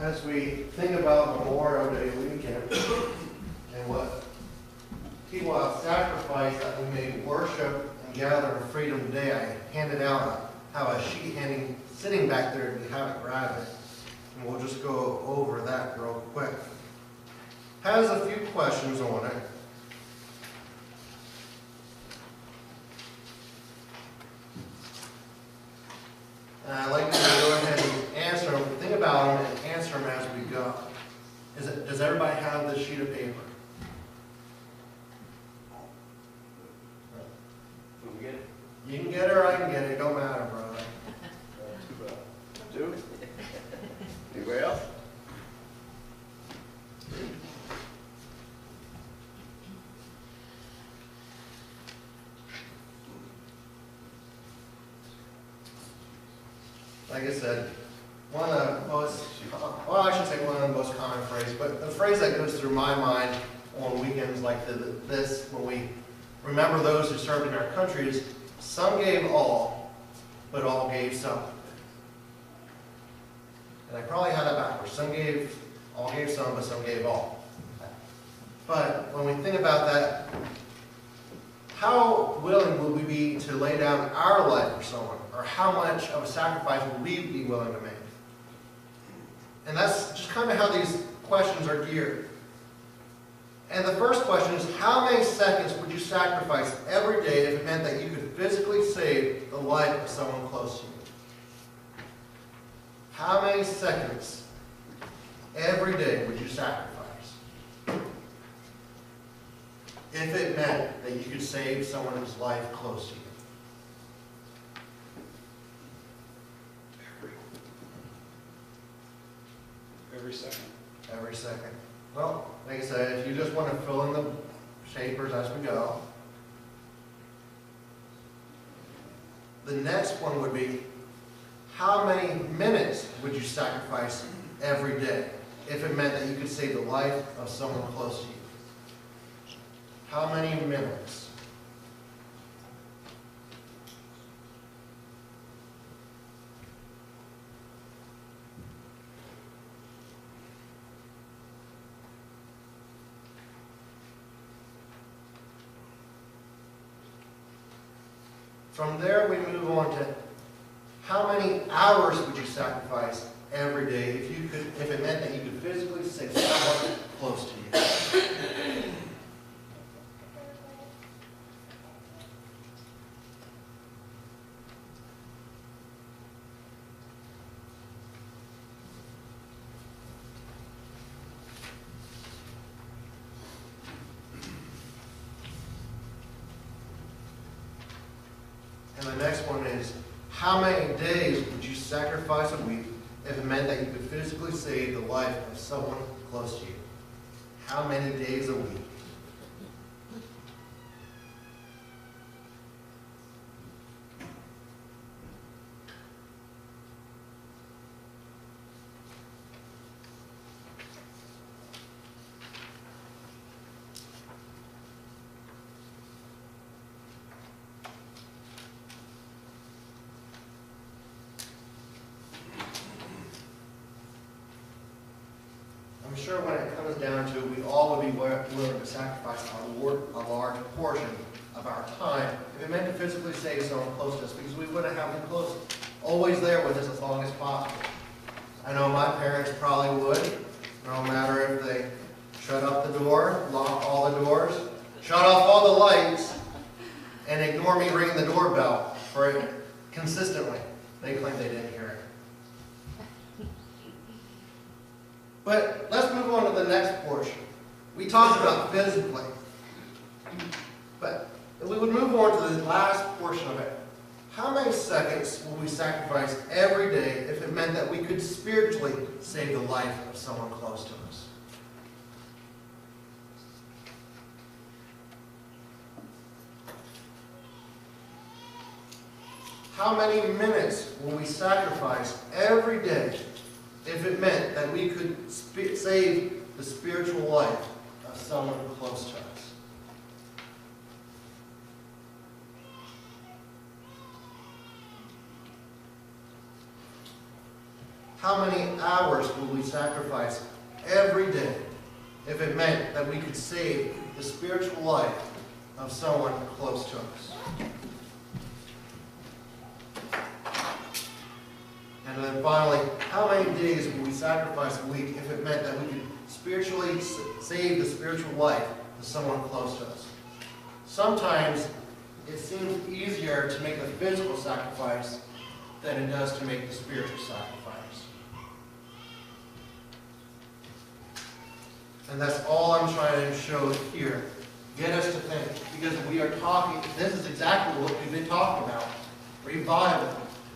As we think about Memorial Day weekend and what people have sacrificed that we may worship and gather on Freedom Day, I handed out a sheet sitting back there if you haven't grabbed it. And we'll just go over that real quick. Has a few questions on it. And I'd like to go ahead and answer them, think about them, and answer them as we go. Does everybody have this sheet of paper? You can get it or I can get it. Don't matter, brother. Two? Anybody else? Like I said, one of the most, well, I should say one of the most common phrases, but the phrase that goes through my mind on weekends like this, when we remember those who served in our country, is some gave all, but all gave some. And I probably had that backwards. All gave some, but some gave all. But when we think about that, how willing will we be to lay down our life for someone? Or how much of a sacrifice will we be willing to make? And that's just kind of how these questions are geared. And the first question is, how many seconds would you sacrifice every day if it meant that you could physically save the life of someone close to you? How many seconds every day would you sacrifice if it meant that you could save someone's life close to you? Every second. Every second. Well, like I said, if you just want to fill in the shapers as we go. The next one would be, how many minutes would you sacrifice every day if it meant that you could save the life of someone close to you? How many minutes? From there, we move on to how many hours would you sacrifice every day if it meant that you could physically save someone close to you? And the next one is, how many days would you sacrifice a week if it meant that you could physically save the life of someone close to you? How many days a week? I'm sure when it comes down to it, we all would be willing to sacrifice a large portion of our time if it meant to physically save someone close to us, because we wouldn't have them close, always there with us as long as possible. I know my parents probably would, no matter if they shut up the door, lock all the doors, shut off all the lights, and ignore me ringing the doorbell for it consistently. They claim they didn't hear it. But let's move on to the next portion. We talked about physically. But we would move on to the last portion of it. How many seconds will we sacrifice every day if it meant that we could spiritually save the life of someone close to us? How many minutes will we sacrifice every day if it meant that we could save the spiritual life of someone close to us? How many hours will we sacrifice every day if it meant that we could save the spiritual life of someone close to us? And then finally, how many days will we sacrifice a week if it meant that we could spiritually save the spiritual life of someone close to us? Sometimes it seems easier to make the physical sacrifice than it does to make the spiritual sacrifice. And that's all I'm trying to show here. Get us to think. Because we are talking, this is exactly what we've been talking about. Revival.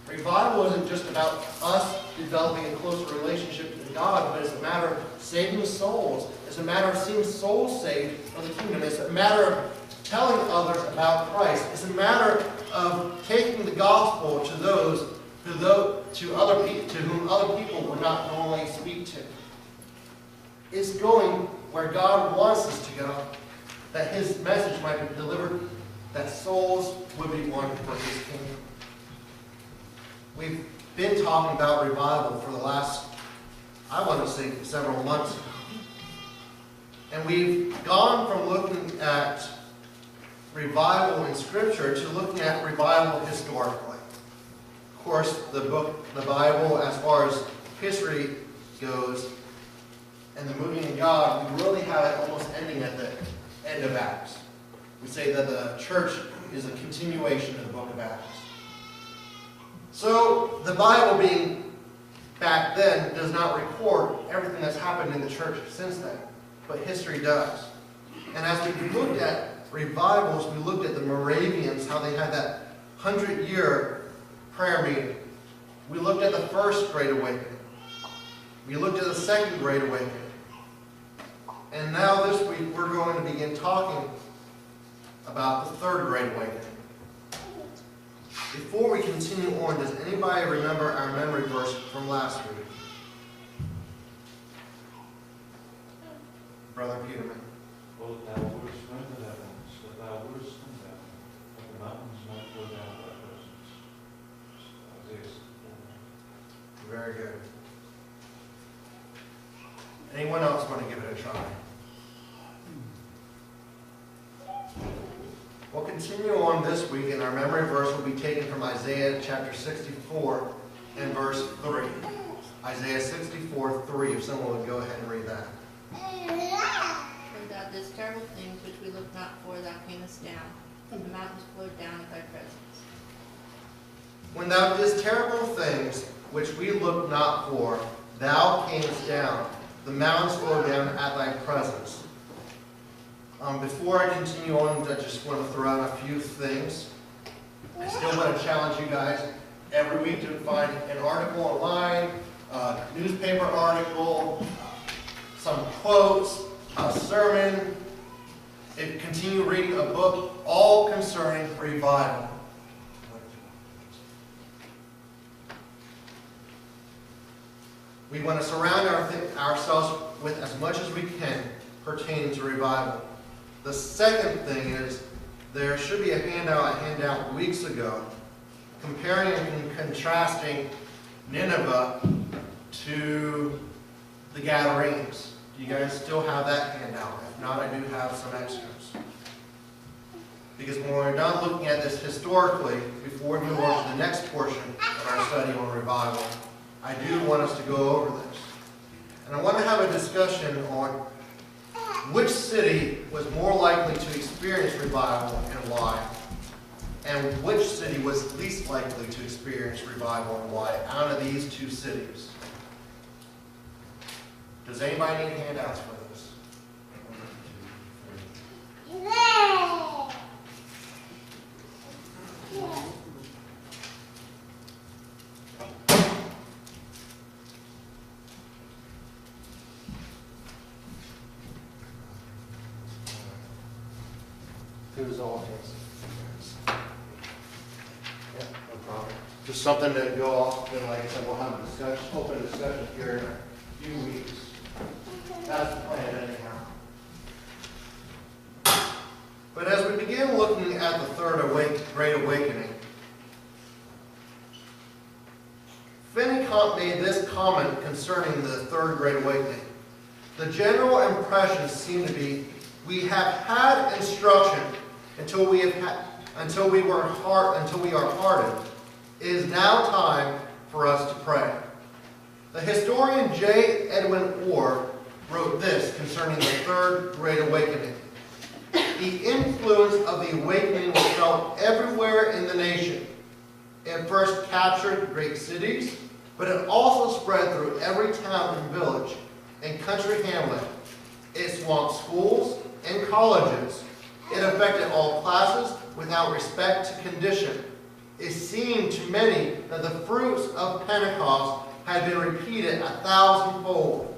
Revival isn't just about us developing a closer relationship with God, but it's a matter of saving souls. It's a matter of seeing souls saved for the kingdom. It's a matter of telling others about Christ. It's a matter of taking the gospel to those to whom other people would not normally speak to. It's going where God wants us to go, that His message might be delivered, that souls would be won for His kingdom. We've been talking about revival for the last, I want to say, several months. And we've gone from looking at revival in Scripture to looking at revival historically. Of course, the Bible, as far as history goes, and the moving of God, we really have it almost ending at the end of Acts. We say that the church is a continuation of the book of Acts. So, the Bible being back then does not record everything that's happened in the church since then, but history does. And as we looked at revivals, we looked at the Moravians, how they had that 100-year prayer meeting. We looked at the first Great Awakening. We looked at the second Great Awakening. And now this week we're going to begin talking about the third Great Awakening. Before we continue on, does anybody remember our memory verse from last week? Brother Peterman. O thou wouldst rend the heavens, that thou wouldst come down, that the mountains might go down thy presence. Isaiah 64. Very good. Anyone else want to give it a try? We'll continue on this week, and our memory verse will be taken from Isaiah chapter 64 and verse 3. Isaiah 64, 3, if someone would go ahead and read that. For thou didst terrible things which we looked not for, thou camest down, and the mountains flowed down at thy presence. When thou didst terrible things which we looked not for, thou camest down, the mountains flowed down at thy presence. Before I continue on, I just want to throw out a few things. I still want to challenge you guys every week to find an article online, a newspaper article, some quotes, a sermon, and continue reading a book, all concerning revival. We want to surround ourselves with as much as we can pertaining to revival. The second thing is, there should be a handout I handed out weeks ago, comparing and contrasting Nineveh to the Gadarenes. Do you guys still have that handout? If not, I do have some extras. Because when we're done looking at this historically, before we move on to the next portion of our study on revival, I do want us to go over this. And I want to have a discussion on which city was more likely to experience revival and why, and which city was least likely to experience revival and why out of these two cities. Does anybody need handouts for this? Who's all hands? Yeah, no problem. Just something to go off, and like I said, we'll have a discussion, open discussion here in a few weeks. That's the plan anyhow. But as we begin looking at the third Great Awakening, Pentecost made this comment concerning the Third Great Awakening. The general impression seemed to be, we have had instruction until we are hardened. It is now time for us to pray. The historian J. Edwin Orr wrote this concerning the Third Great Awakening. The influence of the awakening was felt everywhere in the nation. It first captured great cities, but it also spread through every town and village and country hamlet. It swamped schools and colleges. It affected all classes without respect to condition. It seemed to many that the fruits of Pentecost had been repeated 1,000-fold.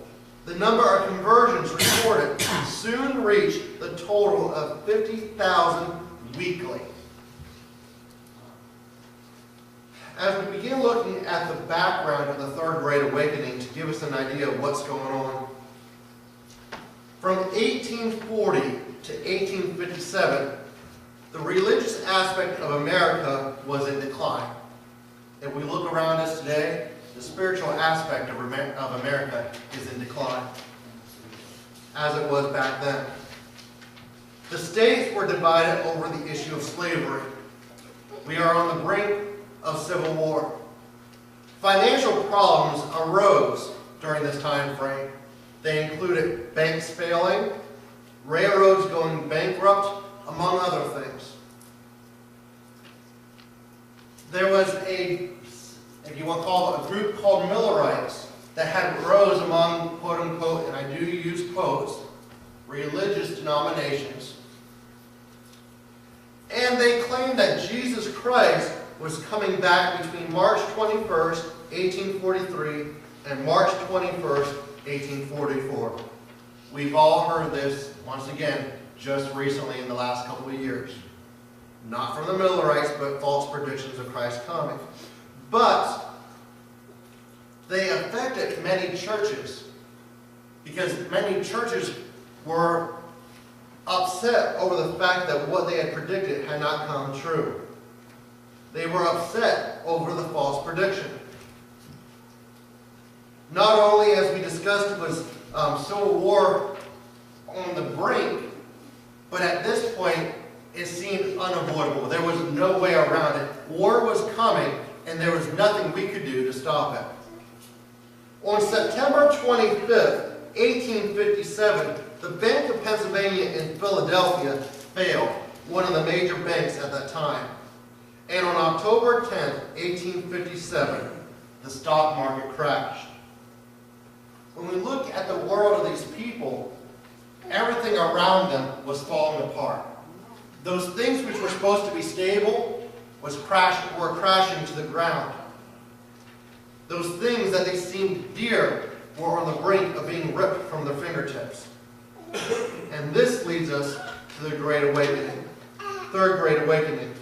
The number of conversions recorded soon reached the total of 50,000 weekly. As we begin looking at the background of the Third Great Awakening to give us an idea of what's going on, from 1840 to 1857, the religious aspect of America was in decline. If we look around us today, the spiritual aspect of America is in decline, as it was back then. The states were divided over the issue of slavery. We are on the brink of civil war. Financial problems arose during this time frame. They included banks failing, railroads going bankrupt, among other things. There was if you want to call it, a group called Millerites that had rose among, quote unquote, and I do use quotes, religious denominations. And they claimed that Jesus Christ was coming back between March 21st, 1843 and March 21st, 1844. We've all heard this, once again, just recently in the last couple of years. Not from the Millerites, but false predictions of Christ's coming. But they affected many churches because many churches were upset over the fact that what they had predicted had not come true. They were upset over the false prediction. Not only, as we discussed, was civil war on the brink, but at this point it seemed unavoidable. There was no way around it. War was coming, and there was nothing we could do to stop it. On September 25th, 1857, the Bank of Pennsylvania in Philadelphia failed, one of the major banks at that time. And on October 10th, 1857, the stock market crashed. When we look at the world of these people, everything around them was falling apart. Those things which were supposed to be stable were crashing to the ground. Those things that they seemed dear were on the brink of being ripped from their fingertips. And this leads us to the Great Awakening, Third Great Awakening.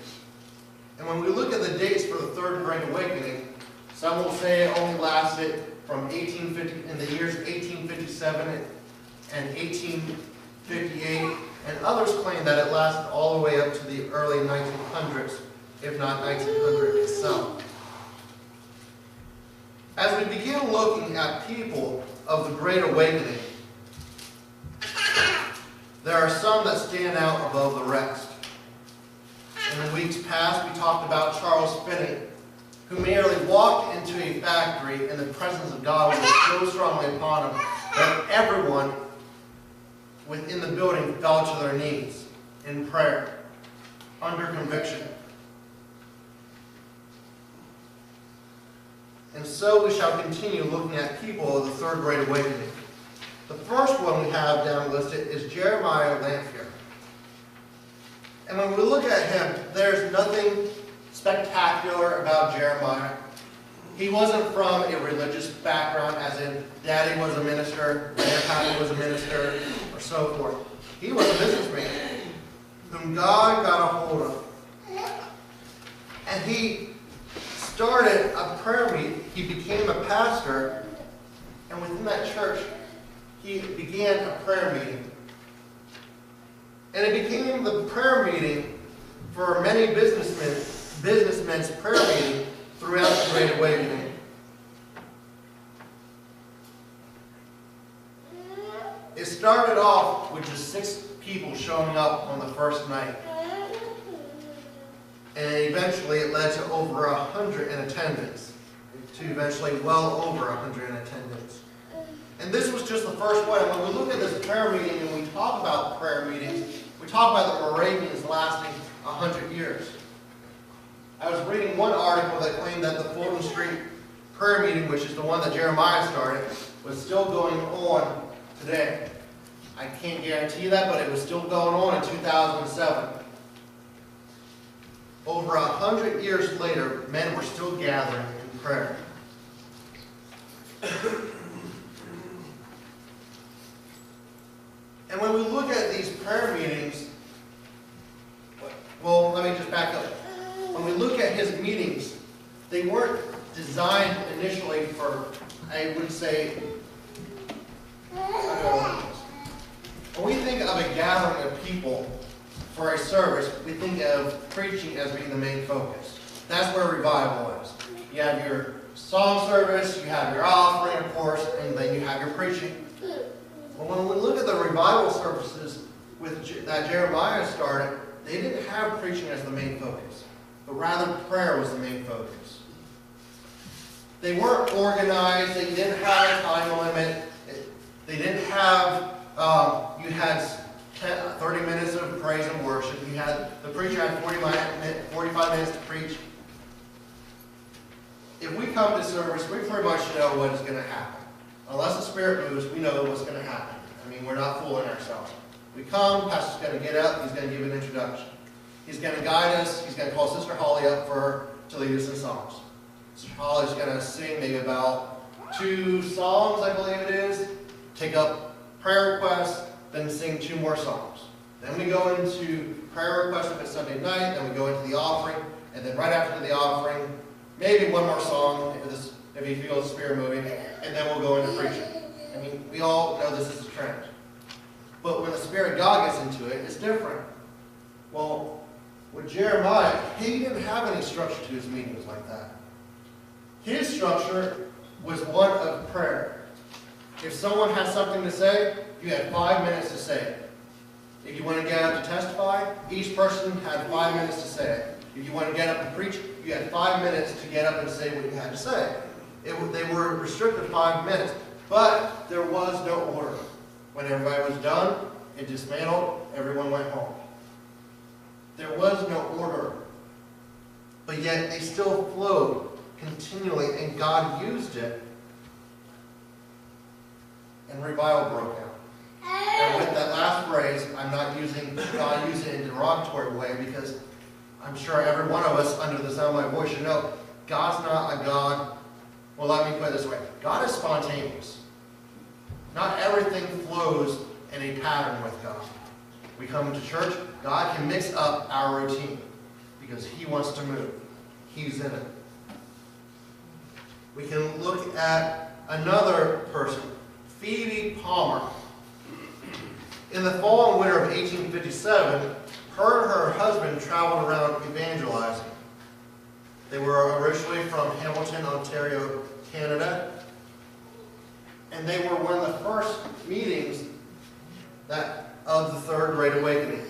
And when we look at the dates for the Third Great Awakening, some will say it only lasted from in the years 1857 and 1858, and others claim that it lasted all the way up to the early 1900s, if not 1900 itself. As we begin looking at people of the Great Awakening, there are some that stand out above the rest. In the weeks past, we talked about Charles Finney, who merely walked into a factory and the presence of God was so strongly upon him that everyone within the building fell to their knees in prayer, under conviction. And so we shall continue looking at people of the Third Great Awakening. The first one we have down listed is Jeremiah Lanphier. And when we look at him, there's nothing spectacular about Jeremiah. He wasn't from a religious background, as in daddy was a minister, grandpa was a minister, or so forth. He was a businessman whom God got a hold of. And he started a prayer meeting. He became a pastor, and within that church, he began a prayer meeting. And it became the prayer meeting for many businessmen's prayer meeting throughout the Great Awakening. first night. And eventually it led to over 100 in attendance, to eventually well over 100 in attendance. And this was just the first one. When we look at this prayer meeting and we talk about prayer meetings, we talk about the Moravians lasting 100 years. I was reading one article that claimed that the Fulton Street prayer meeting, which is the one that Jeremiah started, was still going on today. I can't guarantee that, but it was still going on in 2007. Over 100 years later, men were still gathering in prayer. And when we look at these prayer meetings, well, let me just back up. When we look at his meetings, they weren't designed initially for, I would say, when we think of a gathering of people for a service, we think of preaching as being the main focus. That's where revival is. You have your song service, you have your offering, of course, and then you have your preaching. But when we look at the revival services that Jeremiah started, they didn't have preaching as the main focus, but rather prayer was the main focus. They weren't organized, they didn't have a time limit, they didn't have, you had 30 minutes of praise and worship, you had, the preacher had 45 minutes to preach. If we come to service, we pretty much know what is going to happen. Unless the Spirit moves, we know what's going to happen. I mean, we're not fooling ourselves. We come, Pastor's going to get up, he's going to give an introduction. He's going to guide us, he's going to call Sister Holly up to lead us in songs. Sister Holly's going to sing maybe about 2 songs, I believe it is, take up prayer requests, then sing 2 more songs. Then we go into prayer requests if it's Sunday night, then we go into the offering, and then right after the offering, maybe 1 more song if you feel the Spirit moving, and then we'll go into preaching. I mean, we all know this is a trend. But when the Spirit of God gets into it, it's different. Well, with Jeremiah, he didn't have any structure to his meetings like that. His structure was one of prayer. If someone had something to say, you had 5 minutes to say it. If you want to get up to testify, each person had 5 minutes to say it. If you want to get up and preach, you had 5 minutes to get up and say what you had to say. They were restricted 5 minutes, but there was no order. When everybody was done, it dismantled, everyone went home. There was no order, but yet they still flowed continually, and God used it, and revival broke out. And with that last phrase, I'm not using God using it in a derogatory way, because I'm sure every one of us under the sound of my voice should know God's not a God. Well, let me put it this way. God is spontaneous. Not everything flows in a pattern with God. We come to church, God can mix up our routine because He wants to move. He's in it. We can look at another person, Phoebe Palmer. In the fall and winter of 1857, her and her husband traveled around evangelizing. They were originally from Hamilton, Ontario, Canada. And they were one of the first meetings of the Third Great Awakening.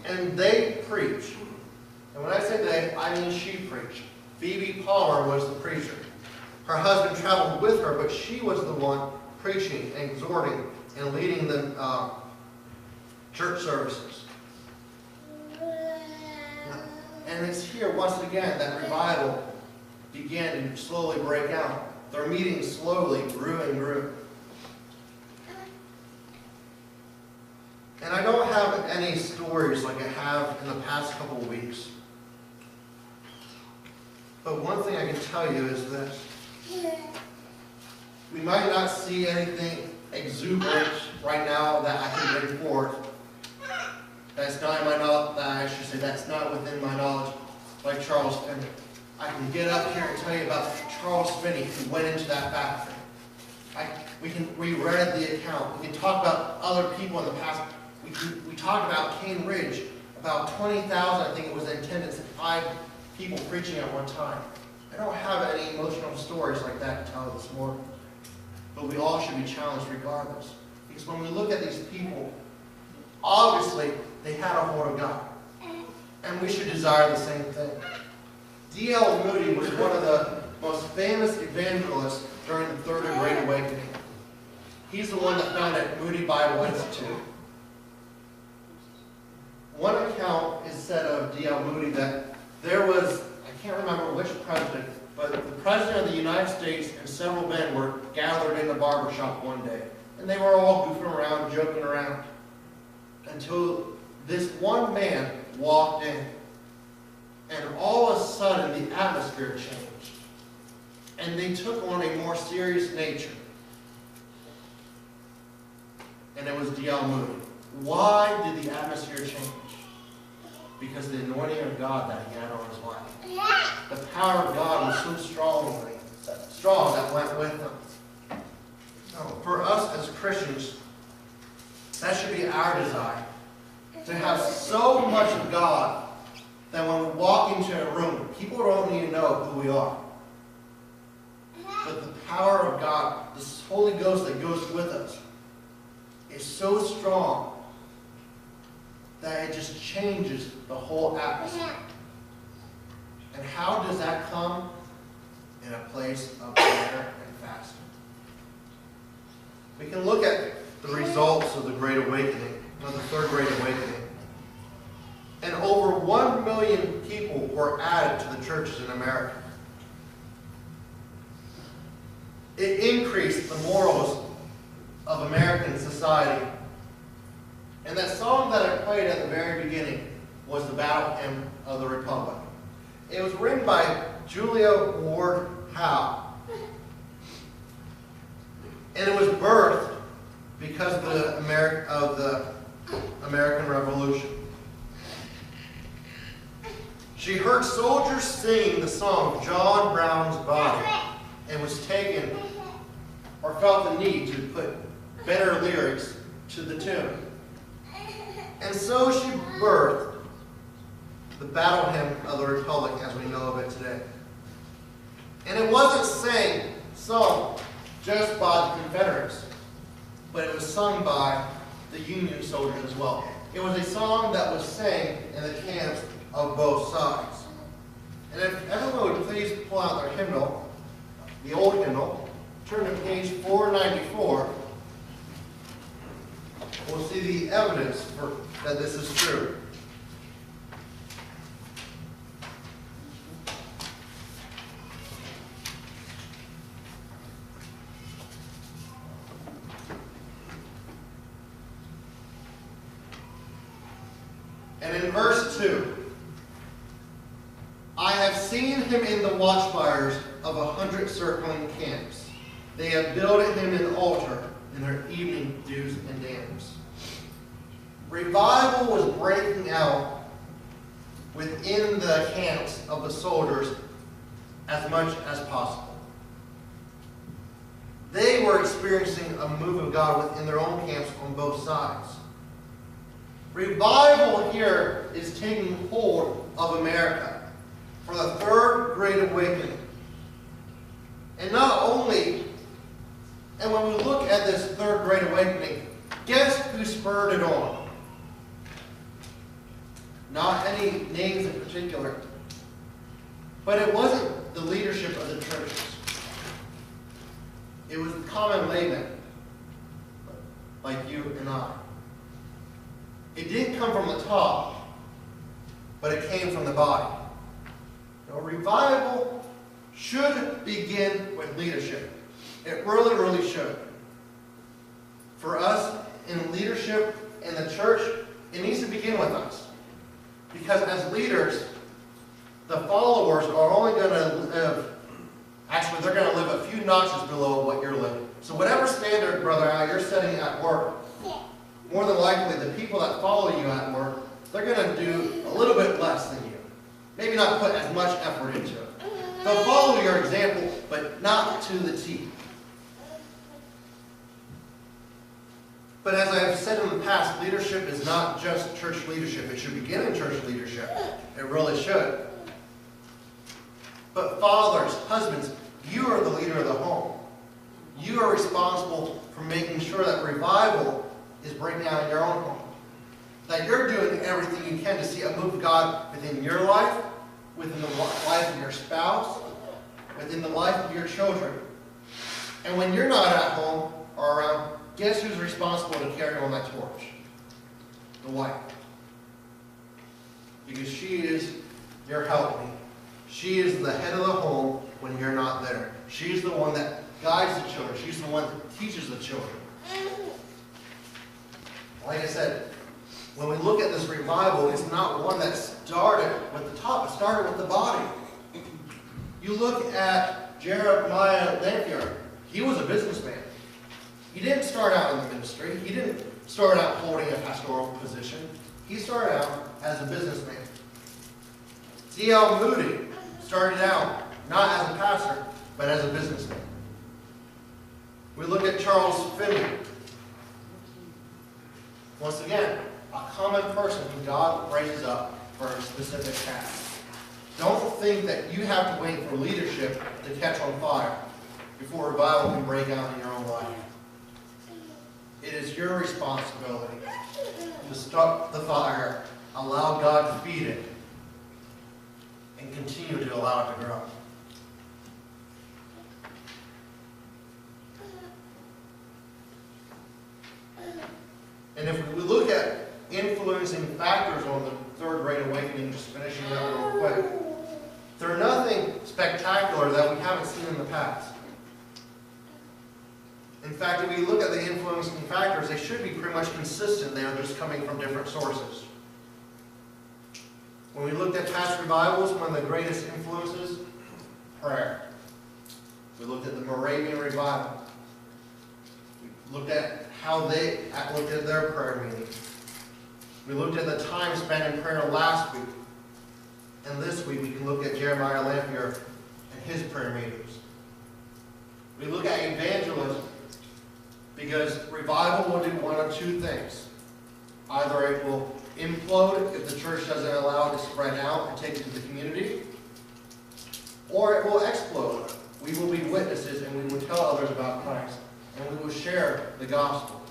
And they preached. And when I say they, I mean she preached. Phoebe Palmer was the preacher. Her husband traveled with her, but she was the one preaching, exhorting, and leading the church services. And it's here, once again, that revival began to slowly break out. Their meetings slowly grew and grew. And I don't have any stories like I have in the past couple of weeks. But one thing I can tell you is this. We might not see anything exuberant right now that I can bring forth. That's not in my knowledge, that's not within my knowledge, like Charles Finney. I can get up here and tell you about Charles Finney who went into that factory. We read the account. We can talk about other people in the past. We talked about Cane Ridge, about 20,000, I think it was in attendance, and 5 people preaching at one time. I don't have any emotional stories like that to tell this morning. But we all should be challenged regardless. Because when we look at these people, obviously they had a hold of God. And we should desire the same thing. D.L. Moody was one of the most famous evangelists during the Third and Great Awakening. He's the one that founded Moody Bible Institute. One account is said of D.L. Moody that there was, I can't remember which president, but the President of the United States and several men were gathered in a barber shop one day. And they were all goofing around, joking around, until this one man walked in. And all of a sudden, the atmosphere changed. And they took on a more serious nature. And it was D.L. Moody. Why did the atmosphere change? Because the anointing of God that he had on his life. The power of God was so strong that went with him. Now, for us as Christians, that should be our desire. To have so much of God that when we walk into a room, people don't even know who we are. But the power of God, this Holy Ghost that goes with us, is so strong that it just changes the whole atmosphere. And how does that come? In a place of prayer and fasting. We can look at the results of the Great Awakening, of the Third Great Awakening. And over 1 million people were added to the churches in America. It increased the morals of American society. And that song that I played at the very beginning was the Battle Hymn of the Republic. It was written by Julia Ward Howe. And it was birthed because of the American Revolution. She heard soldiers sing the song John Brown's Body and was taken or felt the need to put better lyrics to the tune. And so she birthed the Battle Hymn of the Republic as we know of it today. And it wasn't sung just by the Confederates, but it was sung by the Union soldiers as well. It was a song that was sang in the camps of both sides. And if everyone would please pull out their hymnal, the old hymnal, turn to page 494, we'll see the evidence that this is true. And in verse 2, I have seen him in the watchfires of 100 circling camps. They have builded him an altar in their evening dews and dams. Revival was breaking out within the camps of the soldiers as much as possible. They were experiencing a move of God within their own camps on both sides. Revival here is taking hold of America for the Third Great Awakening. And not only, and when we look at this Third Great Awakening, guess who spurred it on? Not any names in particular, but it wasn't the leadership of the churches. It was the common layman, like you and I. It didn't come from the top, but it came from the body. Now, revival should begin with leadership. It really, really should. For us in leadership in the church, it needs to begin with us. Because as leaders, the followers are only going to live, actually they're going to live a few notches below what you're living. So whatever standard, Brother Al, you're setting at work, more than likely the people that follow you at work, they're going to do a little bit less than you. Maybe not put as much effort into it. They'll follow your example, but not to the T. But as I have said in the past, leadership is not just church leadership. It should begin in church leadership. It really should. But fathers, husbands, you are the leader of the home. You are responsible from making sure that revival is breaking out in your own home. That you're doing everything you can to see a move of God within your life, within the life of your spouse, within the life of your children. And when you're not at home or around, guess who's responsible to carry on that torch? The wife. Because she is your helpmate. She is the head of the home when you're not there. She's the one that guides the children. She's the one that teaches the children. Like I said, when we look at this revival, it's not one that started with the top. It started with the body. You look at Jeremiah Lampier. He was a businessman. He didn't start out in the ministry. He didn't start out holding a pastoral position. He started out as a businessman. D.L. Moody started out not as a pastor, but as a businessman. We look at Charles Finney. Once again, a common person who God raises up for a specific task. Don't think that you have to wait for leadership to catch on fire before revival can break out in your own life. It is your responsibility to start the fire, allow God to feed it, and continue to allow it to grow. And if we look at influencing factors on the Third Great Awakening, just finishing that real quick, they're nothing spectacular that we haven't seen in the past. In fact, if we look at the influencing factors, they should be pretty much consistent. They are just coming from different sources. When we looked at past revivals, one of the greatest influences, prayer. We looked at the Moravian revival. We looked at how they looked at their prayer meetings. We looked at the time spent in prayer last week. And this week we can look at Jeremiah Lampier and his prayer meetings. We look at evangelism because revival will do one of two things. Either it will implode if the church doesn't allow it to spread out and take it to the community, or it will explode. We will be witnesses and we will tell others about Christ, and we will share the gospel.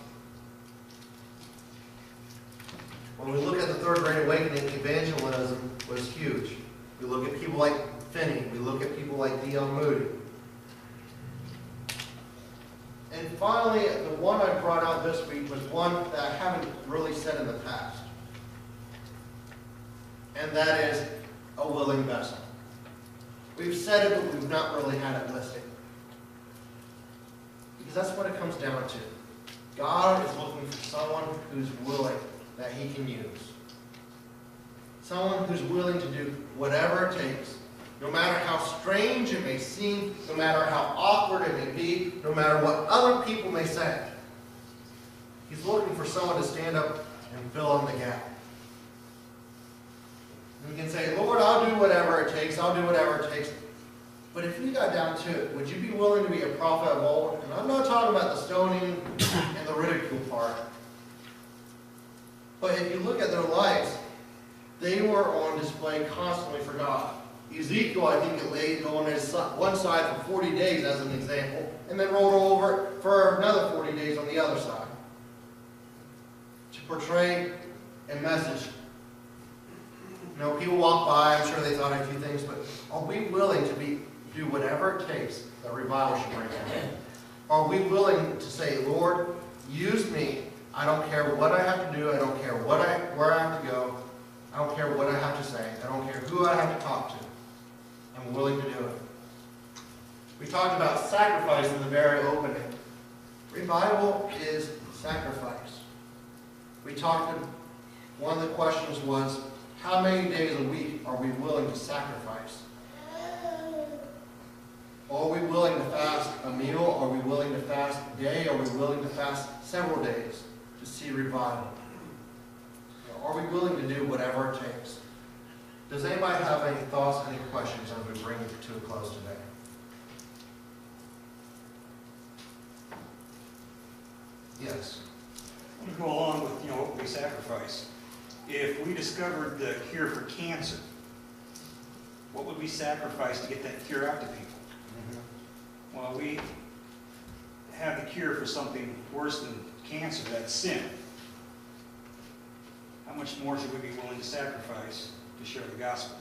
When we look at the Third Great Awakening, evangelism was huge. We look at people like Finney. We look at people like D.L. Moody. And finally, the one I brought out this week was one that I haven't really said in the past. And that is a willing vessel. We've said it, but we've not really had it listed. Because that's what it comes down to. God is looking for someone who's willing, that he can use. Someone who's willing to do whatever it takes, no matter how strange it may seem, no matter how awkward it may be, no matter what other people may say. He's looking for someone to stand up and fill in the gap. And you can say, Lord, I'll do whatever it takes, I'll do whatever it takes. But if you got down to it, would you be willing to be a prophet of old? And I'm not talking about the stoning and the ridicule part. But if you look at their lives, they were on display constantly for God. Ezekiel, I think, it laid on his one side for 40 days as an example, and then rolled over for another 40 days on the other side to portray a message. You know, people walk by, I'm sure they thought a few things, but are we willing to do whatever it takes that revival should break out? Are we willing to say, Lord, use me. I don't care what I have to do. I don't care where I have to go. I don't care what I have to say. I don't care who I have to talk to. I'm willing to do it. We talked about sacrifice in the very opening. Revival is sacrifice. We talked, one of the questions was, how many days a week are we willing to sacrifice? Are we willing to fast a meal? Are we willing to fast a day? Are we willing to fast several days to see revival? Are we willing to do whatever it takes? Does anybody have any thoughts, any questions as we bring it to a close today? Yes. To go along with, what we sacrifice. If we discovered the cure for cancer, what would we sacrifice to get that cure out to people? Well, we have the cure cure for something worse than cancer, that's sin. How much more should we be willing to sacrifice to share the gospel?